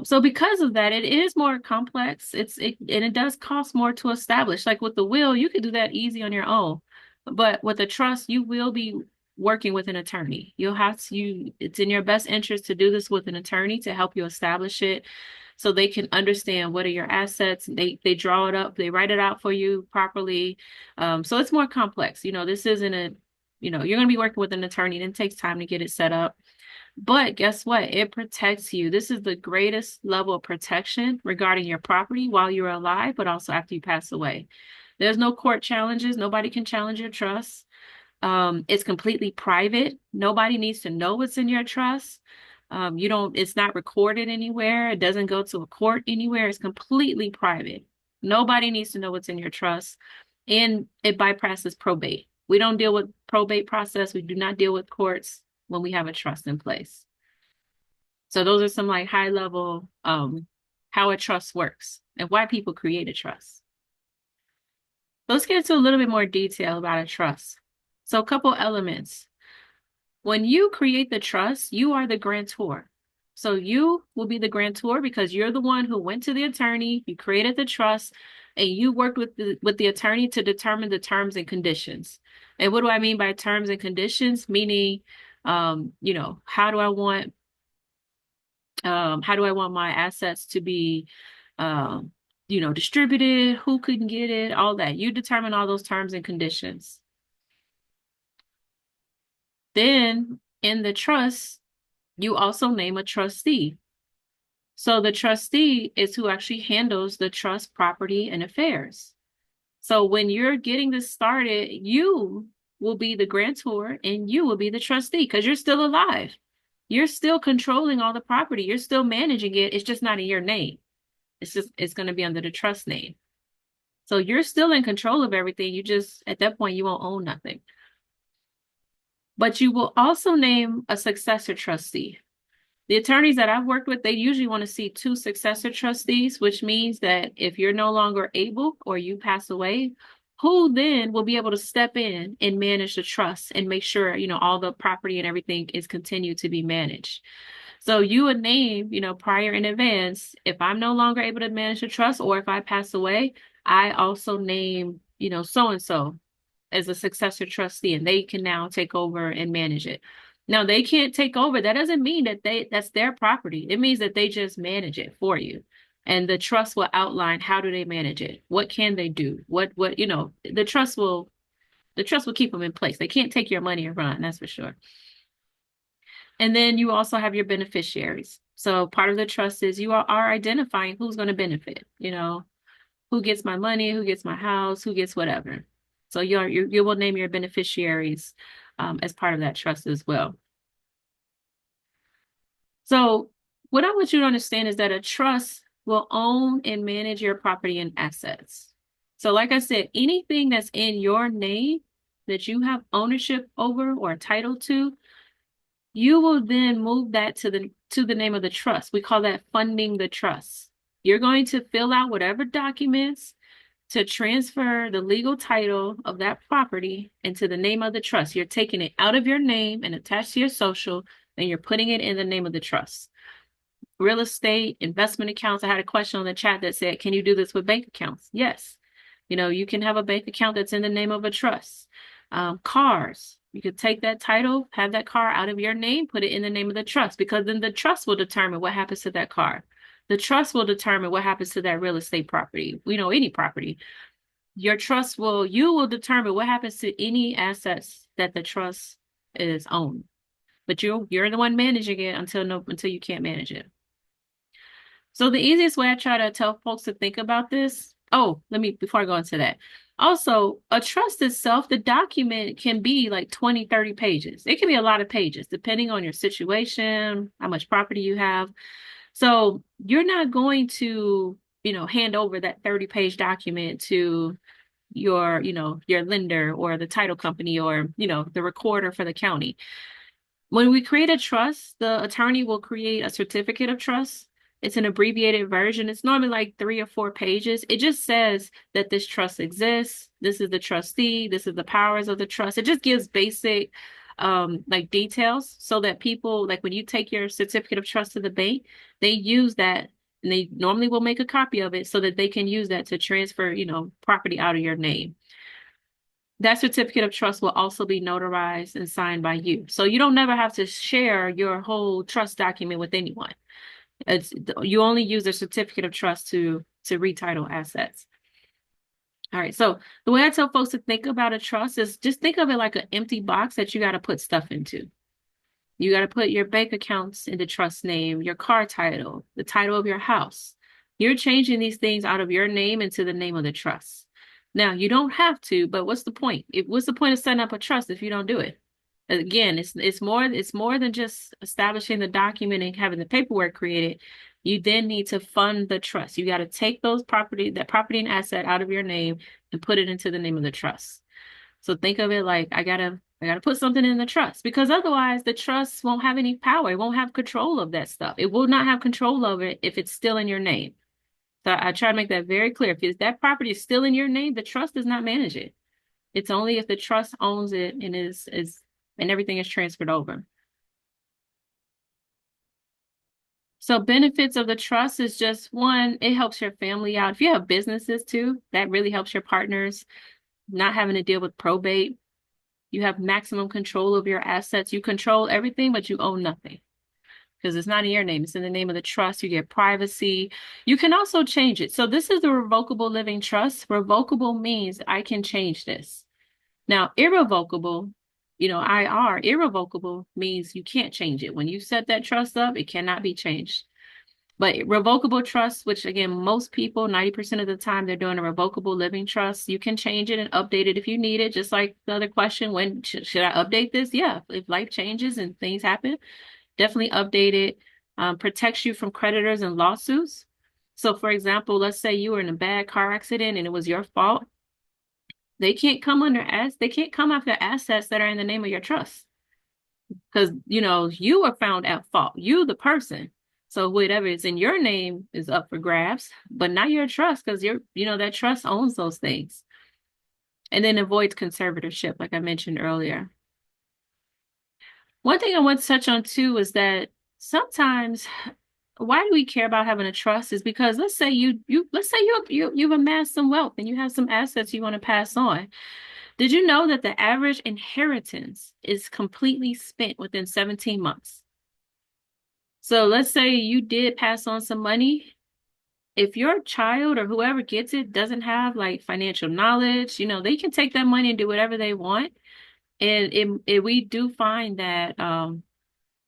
So because of that, it is more complex. And it does cost more to establish. Like with the will, you could do that easy on your own. But with a trust, you will be working with an attorney. It's in your best interest to do this with an attorney to help you establish it so they can understand what are your assets. They draw it up, they write it out for you properly. So it's more complex. This isn't you're going to be working with an attorney, and it takes time to get it set up. But guess what? It protects you. This is the greatest level of protection regarding your property while you're alive, but also after you pass away. There's no court challenges. Nobody can challenge your trust. It's completely private. Nobody needs to know what's in your trust. It's not recorded anywhere. It doesn't go to a court anywhere. It's completely private. Nobody needs to know what's in your trust. And it bypasses probate. We don't deal with probate process. We do not deal with courts when we have a trust in place. So those are some like high level, how a trust works and why people create a trust. Let's get into a little bit more detail about a trust. So a couple elements. When you create the trust, you are the grantor. So you will be the grantor because you're the one who went to the attorney, you created the trust, and you worked with the attorney to determine the terms and conditions. And what do I mean by terms and conditions? Meaning, how do I want my assets to be, distributed? Who can get it? All that. You determine all those terms and conditions. Then in the trust, you also name a trustee. So the trustee is who actually handles the trust, property, and affairs. So when you're getting this started, you will be the grantor and you will be the trustee because you're still alive. you're still controlling all the property. You're still managing it. It's just not in your name. It's going to be under the trust name. So you're still in control of everything. You just, at that point, you won't own nothing. But you will also name a successor trustee. The attorneys that I've worked with, they usually want to see 2 successor trustees, which means that if you're no longer able or you pass away, who then will be able to step in and manage the trust and make sure, all the property and everything is continued to be managed. So you would name, prior in advance, if I'm no longer able to manage the trust or if I pass away, I also name, so-and-so as a successor trustee, and they can now take over and manage it. Now, they can't take over. That doesn't mean that that's their property. It means that they just manage it for you. And the trust will outline how do they manage it? What can they do? What, the trust will keep them in place. They can't take your money and run, that's for sure. And then you also have your beneficiaries. So part of the trust is you are identifying who's going to benefit, who gets my money, who gets my house, who gets whatever. So you will name your beneficiaries as part of that trust as well. So what I want you to understand is that a trust will own and manage your property and assets. So like I said, anything that's in your name that you have ownership over or title to, you will then move that to the name of the trust. We call that funding the trust. You're going to fill out whatever documents to transfer the legal title of that property into the name of the trust. You're taking it out of your name and attached to your social, and you're putting it in the name of the trust. Real estate, investment accounts. I had a question on the chat that said, can you do this with bank accounts? Yes. You can have a bank account that's in the name of a trust. Cars. You could take that title, have that car out of your name, put it in the name of the trust, because then the trust will determine what happens to that car. The trust will determine what happens to that real estate property. Any property. You will determine what happens to any assets that the trust is owned. But you're the one managing it until you can't manage it. So the easiest way I try to tell folks to think about this, before I go into that. Also, a trust itself, the document can be like 20, 30 pages. It can be a lot of pages, depending on your situation, how much property you have. So you're not going to, hand over that 30-page document to your lender or the title company or, the recorder for the county. When we create a trust, the attorney will create a certificate of trust. It's an abbreviated version. It's normally like 3 or 4 pages. It just says that this trust exists. This is the trustee. This is the powers of the trust. It just gives basic details so that people, like when you take your certificate of trust to the bank, they use that and they normally will make a copy of it so that they can use that to transfer, property out of your name. That certificate of trust will also be notarized and signed by you. So you don't never have to share your whole trust document with anyone. You only use a certificate of trust to retitle assets. All right. So the way I tell folks to think about a trust is just think of it like an empty box that you got to put stuff into. You got to put your bank accounts in the trust name, your car title, the title of your house. You're changing these things out of your name into the name of the trust. Now, you don't have to, but what's the point? What's the point of setting up a trust if you don't do it? Again, it's more than just establishing the document and having the paperwork created. You then need to fund the trust. You got to take that property and asset out of your name and put it into the name of the trust. So think of it like I gotta put something in the trust, because otherwise the trust won't have any power. It won't have control of that stuff. It will not have control of it if it's still in your name. So I try to make that very clear. If that property is still in your name, the trust does not manage it. It's only if the trust owns it and and everything is transferred over. So benefits of the trust is just one, it helps your family out. If you have businesses too, that really helps your partners not having to deal with probate. You have maximum control of your assets. You control everything, but you own nothing because it's not in your name. It's in the name of the trust. You get privacy. You can also change it. So this is the revocable living trust. Revocable means I can change this. Now, irrevocable, irrevocable means you can't change it. When you set that trust up, it cannot be changed. But revocable trust, which again, most people, 90% of the time, they're doing a revocable living trust. You can change it and update it if you need it. Just like the other question, when should I update this? Yeah, if life changes and things happen, Definitely update it. Protects you from creditors and lawsuits. So for example, let's say you were in a bad car accident and it was your fault. They can't come they can't come after assets that are in the name of your trust. Because you were found at fault. You the person. So whatever is in your name is up for grabs, but not your trust, because that trust owns those things. And then avoids conservatorship, like I mentioned earlier. One thing I want to touch on too is that sometimes why do we care about having a trust is because let's say you've amassed some wealth and you have some assets you want to pass on. Did you know that the average inheritance is completely spent within 17 months? So let's say you did pass on some money. If your child or whoever gets it doesn't have like financial knowledge, they can take that money and do whatever they want. And we do find that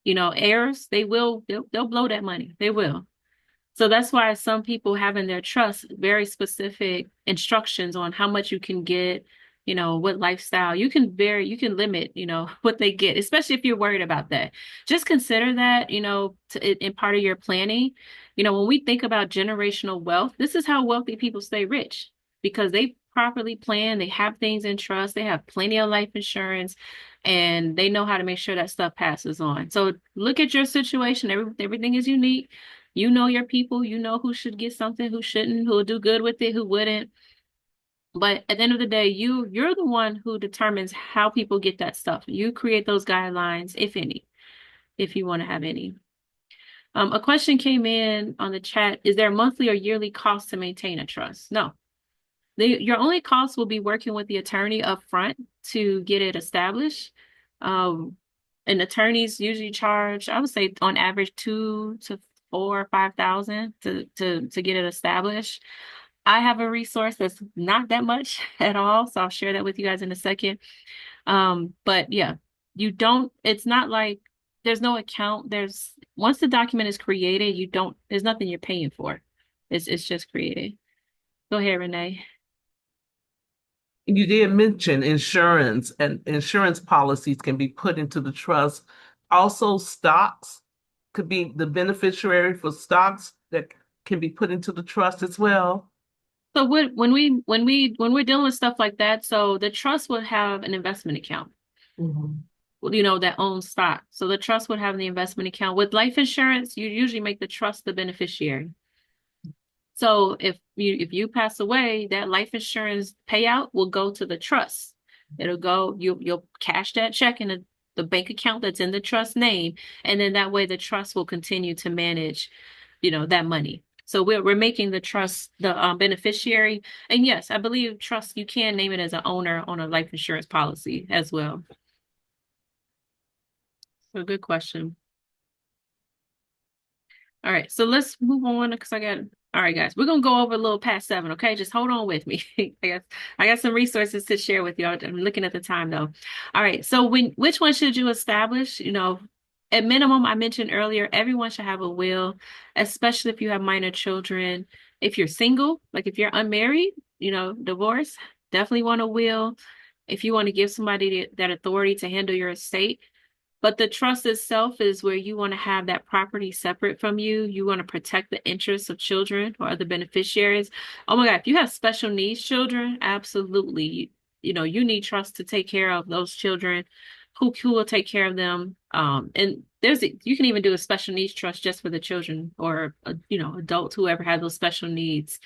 heirs, they'll blow that money. They will. So that's why some people have in their trust very specific instructions on how much you can get, what lifestyle you can limit, what they get, especially if you're worried about that. Just consider that, in part of your planning. When we think about generational wealth, this is how wealthy people stay rich because they properly plan, they have things in trust, they have plenty of life insurance, and they know how to make sure that stuff passes on. So look at your situation. Everything is unique. You know your people, you know who should get something, who shouldn't, who will do good with it, who wouldn't. But at the end of the day, you're the one who determines how people get that stuff. You create those guidelines, if any, if you want to have any. A question came in on the chat. Is there a monthly or yearly cost to maintain a trust? No. Your only cost will be working with the attorney up front to get it established. And attorneys usually charge, I would say on average, 2 to 4 or 5,000 to get it established. I have a resource that's not that much at all, so I'll share that with you guys in a second. But yeah, it's not like there's no account. Once the document is created, there's nothing you're paying for. It's just created. Go ahead, Renee. You did mention insurance, and insurance policies can be put into the trust. Also, stocks could be the beneficiary for stocks that can be put into the trust as well. So when we're dealing with stuff like that, so the trust would have an investment account, that owns stock. So the trust would have the investment account. With life insurance, you usually make the trust the beneficiary. So if you pass away, that life insurance payout will go to the trust. You'll cash that check in the bank account that's in the trust name, and then that way the trust will continue to manage, that money. So we're making the trust the beneficiary. And yes, I believe trust, you can name it as an owner on a life insurance policy as well. So good question. All right, so let's move on because all right, guys, we're gonna go over a little past 7, okay? Just hold on with me. I got some resources to share with you. I'm looking at the time though. All right, so which one should you establish? At minimum, I mentioned earlier, everyone should have a will, especially if you have minor children. If you're single, like if you're unmarried, divorced, definitely want a will. If you want to give somebody that authority to handle your estate. But the trust itself is where you want to have that property separate from you. You want to protect the interests of children or other beneficiaries. Oh my God, if you have special needs children, absolutely. You need trust to take care of those children. Who will take care of them? And you can even do a special needs trust just for the children or adults, whoever have those special needs.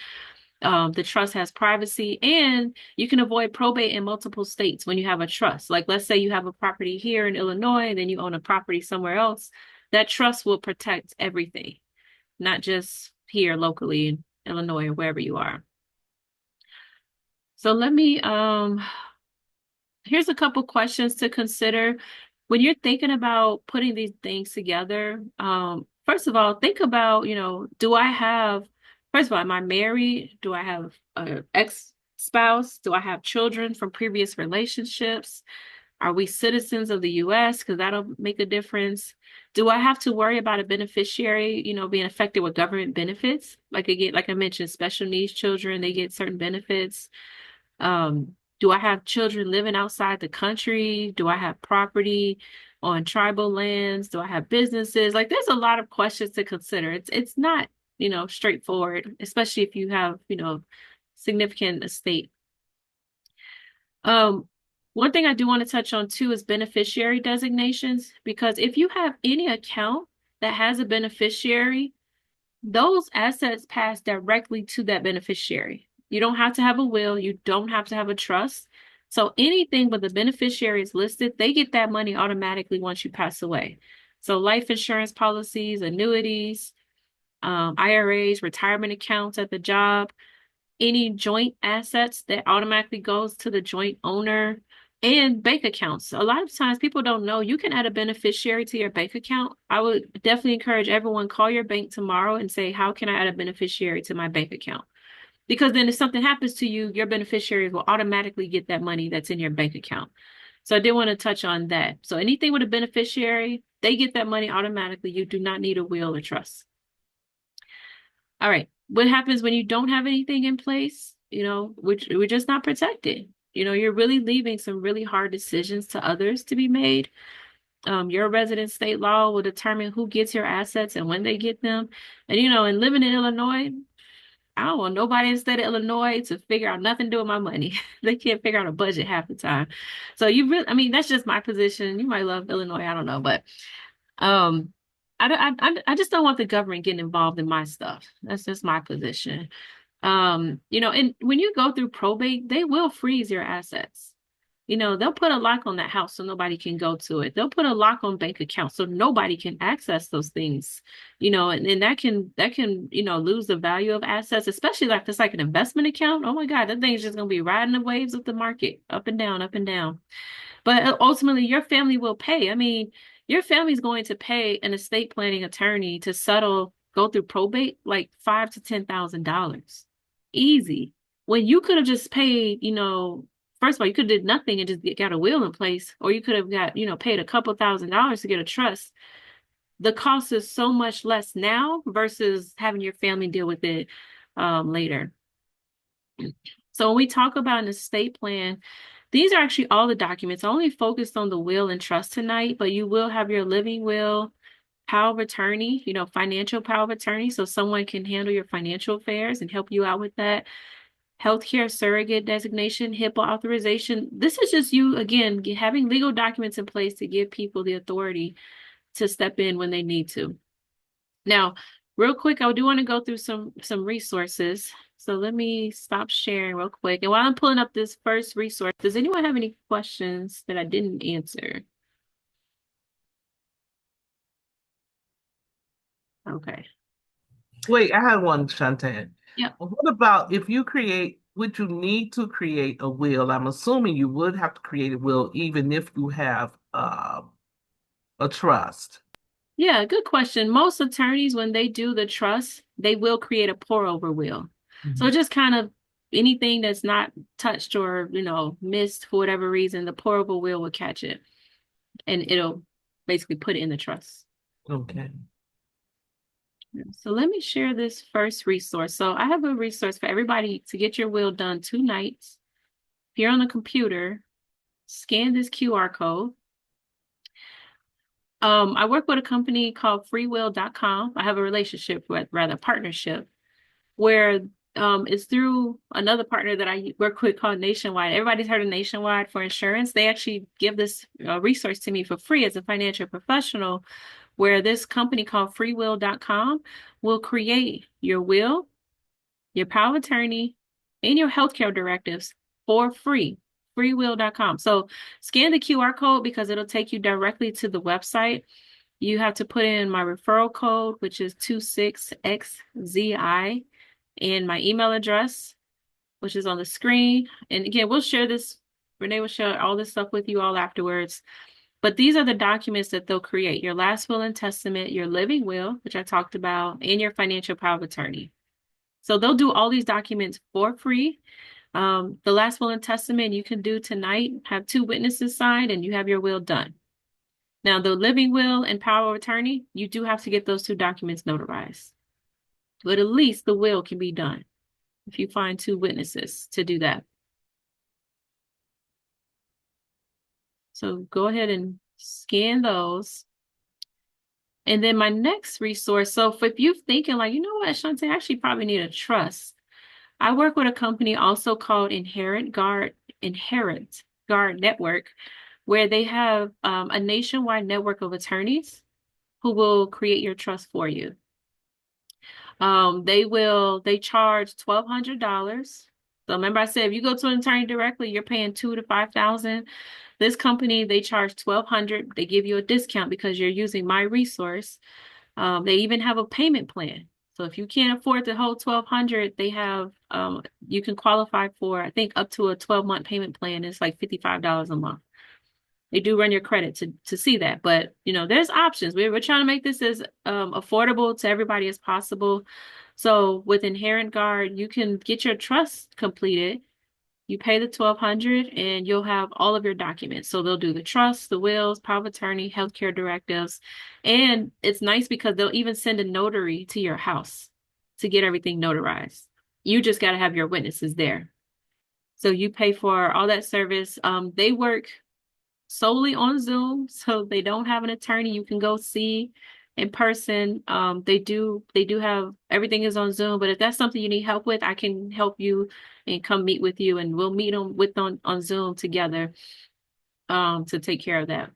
The trust has privacy, and you can avoid probate in multiple states when you have a trust. Like, let's say you have a property here in Illinois, and then you own a property somewhere else. That trust will protect everything, not just here locally in Illinois or wherever you are. So here's a couple questions to consider when you're thinking about putting these things together. First of all, think about, first of all, am I married? Do I have an ex-spouse? Do I have children from previous relationships? Are we citizens of the U.S.? Because that'll make a difference. Do I have to worry about a beneficiary, being affected with government benefits? Like I mentioned, special needs children, they get certain benefits. Do I have children living outside the country? Do I have property on tribal lands? Do I have businesses? Like there's a lot of questions to consider. It's not, straightforward, especially if you have, significant estate. Um, One thing I do want to touch on too is beneficiary designations, because if you have any account that has a beneficiary, those assets pass directly to that beneficiary. You don't have to have a will, you don't have to have a trust. So anything but the beneficiary is listed, they get that money automatically once you pass away. So life insurance policies, annuities, IRAs, retirement accounts at the job, any joint assets that automatically goes to the joint owner, and bank accounts. A lot of times people don't know you can add a beneficiary to your bank account. I would definitely encourage everyone, call your bank tomorrow and say, how can I add a beneficiary to my bank account? Because then if something happens to you, your beneficiaries will automatically get that money that's in your bank account. So I did want to touch on that. So anything with a beneficiary, they get that money automatically. You do not need a will or trust. All right. What happens when you don't have anything in place? We're just not protected. You're really leaving some really hard decisions to others to be made. Your resident state law will determine who gets your assets and when they get them. And living in Illinois, I don't want nobody in the state of Illinois to figure out nothing to do with my money. They can't figure out a budget half the time. So that's just my position. You might love Illinois, I don't know, but um, I just don't want the government getting involved in my stuff. That's just my position. And when you go through probate, they will freeze your assets. They'll put a lock on that house so nobody can go to it. They'll put a lock on bank accounts so nobody can access those things. And that can lose the value of assets, especially like it's like an investment account. Oh my God, that thing's just gonna be riding the waves of the market, up and down, up and down. But ultimately, your family will pay. I mean, your family's going to pay an estate planning attorney to go through probate, like $5,000 to $10,000. Easy. When you could have just paid, first of all, you could have did nothing and just got a will in place, or you could have got, paid a couple $1,000s to get a trust. The cost is so much less now versus having your family deal with it later. So when we talk about an estate plan, these are actually all the documents. I only focused on the will and trust tonight, but you will have your living will, power of attorney, financial power of attorney, so someone can handle your financial affairs and help you out with that. Healthcare surrogate designation, HIPAA authorization. This is just you, again, having legal documents in place to give people the authority to step in when they need to. Now, real quick, I do want to go through some resources. So let me stop sharing real quick. And while I'm pulling up this first resource, does anyone have any questions that I didn't answer? Okay. Wait, I have one, Shantae. Yeah. What about if would you need to create a will? I'm assuming you would have to create a will even if you have a trust. Yeah, good question. Most attorneys, when they do the trust, they will create a pour over will. So just kind of anything that's not touched or, missed for whatever reason, the pour over will catch it and it'll basically put it in the trust. Okay. So let me share this first resource. So I have a resource for everybody to get your will done tonight. If you're on a computer, scan this QR code. I work with a company called freewill.com. I have a relationship with, rather partnership, where it's through another partner that I work with called Nationwide. Everybody's heard of Nationwide for insurance. They actually give this resource to me for free as a financial professional, where this company called freewill.com will create your will, your power of attorney, and your healthcare directives for free. Freewill.com. So scan the QR code because it'll take you directly to the website. You have to put in my referral code, which is 26XZI, and my email address, which is on the screen. And again, we'll share this. Renee will share all this stuff with you all afterwards. But these are the documents that they'll create: your last will and testament, your living will, which I talked about, and your financial power of attorney. So they'll do all these documents for free. The last will and testament you can do tonight, have 2 witnesses signed, and you have your will done. Now, the living will and power of attorney, you do have to get those 2 documents notarized. But at least the will can be done if you find 2 witnesses to do that. So go ahead and scan those. And then my next resource, so if you're thinking like, you know what, Shantae, I actually probably need a trust. I work with a company also called Inherent Guard Network, where they have a nationwide network of attorneys who will create your trust for you. They charge $1,200. So remember I said if you go to an attorney directly, you're paying $2,000 to $5,000. This company, they charge $1,200. They give you a discount because you're using my resource. They even have a payment plan. So if you can't afford the whole $1,200, they have you can qualify for, I think, up to a 12-month payment plan. It's like $55 a month. They do run your credit to see that, but there's options. We're trying to make this as affordable to everybody as possible. So with Inherent Guard, you can get your trust completed. You pay the $1,200 and you'll have all of your documents. So they'll do the trust, the wills, power of attorney, healthcare directives. And it's nice because they'll even send a notary to your house to get everything notarized. You just got to have your witnesses there. So you pay for all that service. They work solely on Zoom, so they don't have an attorney you can go see in person. They do have everything is on Zoom, but if that's something you need help with, I can help you and come meet with you, and we'll meet on Zoom together to take care of that.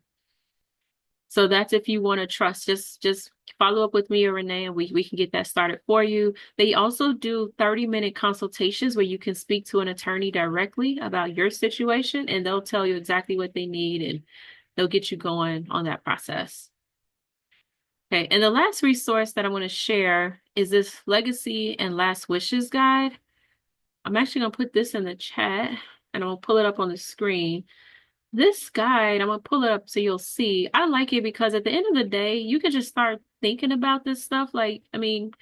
So that's if you want to trust, just follow up with me or Renee, and we can get that started for you. They also do 30-minute consultations where you can speak to an attorney directly about your situation, and they'll tell you exactly what they need, and they'll get you going on that process. Okay, and the last resource that I want to share is this Legacy and Last Wishes guide. I'm actually going to put this in the chat, and I'm going to pull it up on the screen. This guide, I'm going to pull it up so you'll see. I like it because at the end of the day, you can just start thinking about this stuff. Like, I mean,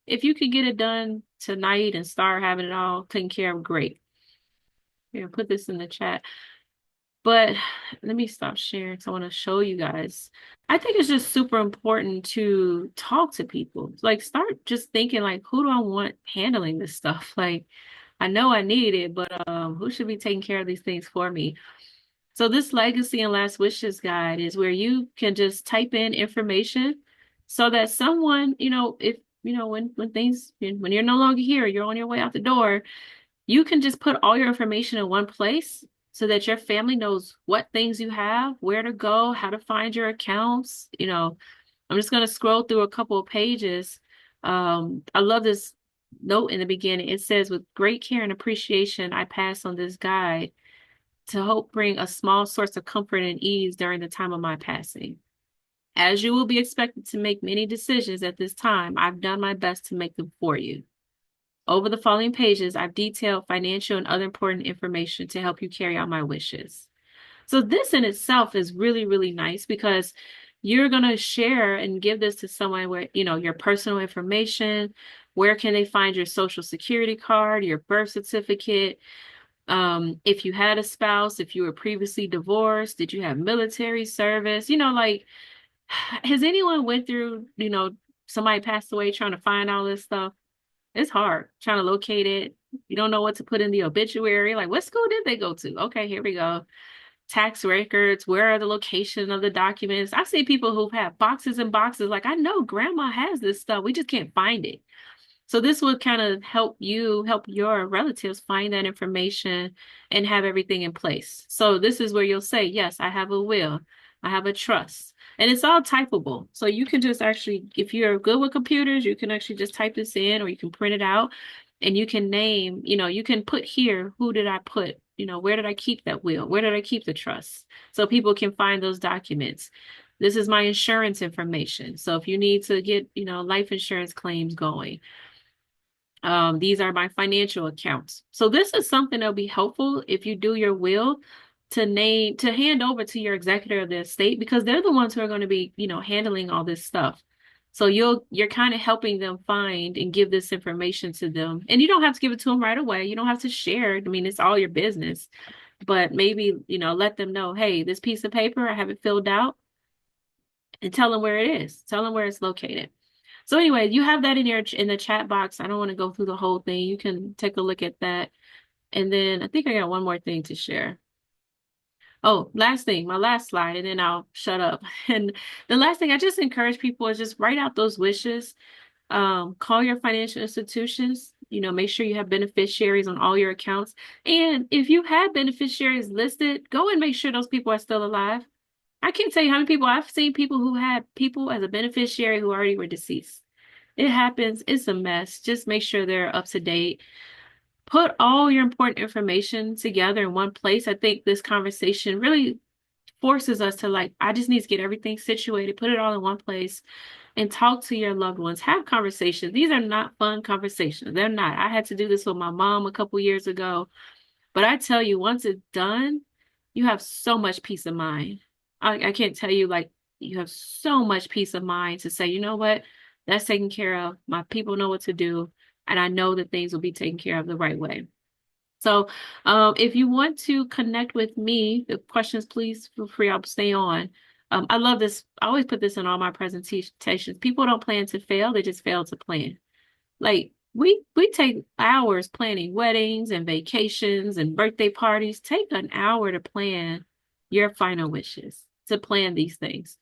if you could get it done tonight and start having it all taken care of, great. Here, put this in the chat. But let me stop sharing because I want to show you guys. I think it's just super important to talk to people. Like, start just thinking, like, who do I want handling this stuff? Like, I know I need it, but who should be taking care of these things for me? So this Legacy and Last Wishes guide is where you can just type in information so that someone, if when you're no longer here, you're on your way out the door, you can just put all your information in one place so that your family knows what things you have, where to go, how to find your accounts. I'm just going to scroll through a couple of pages. I love this note in the beginning. It says, with great care and appreciation, I pass on this guide to help bring a small source of comfort and ease during the time of my passing. As you will be expected to make many decisions at this time, I've done my best to make them for you. Over the following pages, I've detailed financial and other important information to help you carry out my wishes. So this in itself is really, really nice because you're going to share and give this to someone where, your personal information, where can they find your social security card, your birth certificate, if you had a spouse, if you were previously divorced, did you have military service? Has anyone went through, somebody passed away trying to find all this stuff? It's hard trying to locate it. You don't know what to put in the obituary. Like, what school did they go to? Okay, here we go. Tax records. Where are the location of the documents? I see people who've had boxes and boxes. Like, I know grandma has this stuff. We just can't find it. So this would kind of help your relatives find that information and have everything in place. So this is where you'll say, yes, I have a will, I have a trust, and it's all typable. So you can just actually, if you're good with computers, you can actually just type this in, or you can print it out and you can name, you can put here, who did I put? Where did I keep that will? Where did I keep the trust? So people can find those documents. This is my insurance information. So if you need to get, life insurance claims going, these are my financial accounts. So this is something that'll be helpful if you do your will to hand over to your executor of the estate, because they're the ones who are going to be, handling all this stuff. So you're kind of helping them find and give this information to them. And you don't have to give it to them right away. You don't have to share it. I mean, it's all your business. But maybe, let them know, hey, this piece of paper, I have it filled out, and tell them where it is. Tell them where it's located. So anyway, you have that in the chat box. I don't want to go through the whole thing. You can take a look at that. And then I think I got one more thing to share. Oh, last thing, my last slide, and then I'll shut up. And the last thing I just encourage people is just write out those wishes. Call your financial institutions, make sure you have beneficiaries on all your accounts. And if you have beneficiaries listed, go and make sure those people are still alive. I can't tell you how many people I've seen people who had people as a beneficiary who already were deceased. It happens. It's a mess. Just make sure they're up to date. Put all your important information together in one place. I think this conversation really forces us to I just need to get everything situated, put it all in one place and talk to your loved ones. Have conversations. These are not fun conversations. They're not. I had to do this with my mom a couple years ago. But I tell you, once it's done, you have so much peace of mind. I can't tell you, you have so much peace of mind to say, you know what, that's taken care of. My people know what to do. And I know that things will be taken care of the right way. So if you want to connect with me, the questions, please feel free. I'll stay on. I love this. I always put this in all my presentations. People don't plan to fail. They just fail to plan. We take hours planning weddings and vacations and birthday parties. Take an hour to plan your final wishes, to plan these things.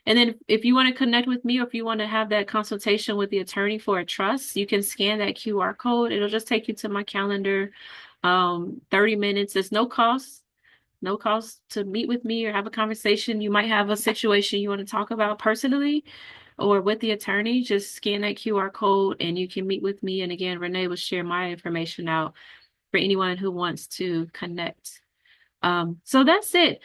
And then if you want to connect with me or if you want to have that consultation with the attorney for a trust, you can scan that QR code. It'll just take you to my calendar. 30 minutes. There's no cost to meet with me or have a conversation. You might have a situation you want to talk about personally or with the attorney. Just scan that QR code and you can meet with me. And again, Renee will share my information out for anyone who wants to connect. So that's it.